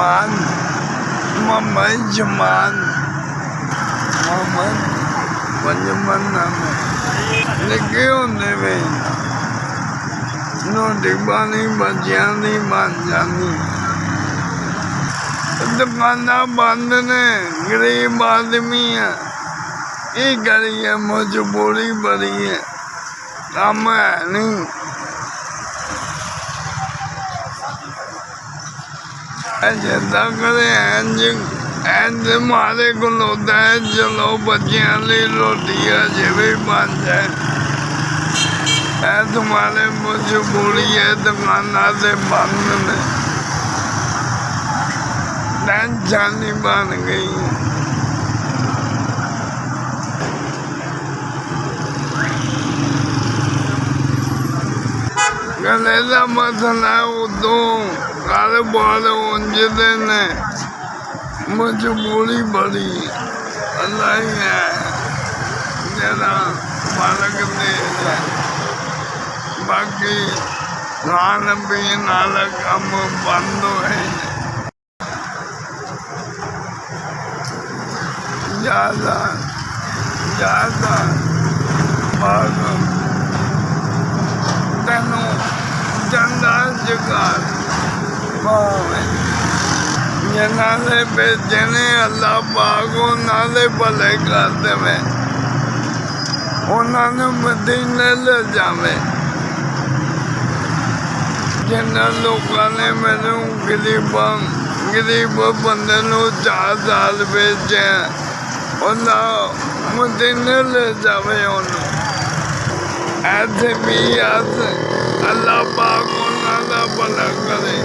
जमान मोहम्मद जमान मोहम्मद पंजमन नाम लिखे होंगे वे रोटी पानी बच्चियां दी बन जाती दुकाना बंद ने गरीब आदमी है ये करिए मजबूरी बड़ी है काम है नहीं जिदा करे इंज मारे को होता है चलो बच्चियां ली रोटी अजे भी बन जाए तुम्हारे मजबूरी है दुकाना से बंद ने टेंशन नहीं बन गई गले का मसला उदों कारोबार उंजते ने मजबूरी बड़ी अल्लाह ही है जरा मालक दे बाकी खान पीन वाला काम बंद होए ज़्यादा ज़्यादा भाग तेनों चंदा जगार जिन्होंने भेजने अल्लाह पाक उन्होंने भले कर देवे उन्होंने मदीने ले जावे जिन्होंने लोगों ने मैनू गरीब बंदे 4 साल भेजे उन्होंने मदीने ले जावे ऐसे भी अल्लाह पाक उन्होंने भला करे।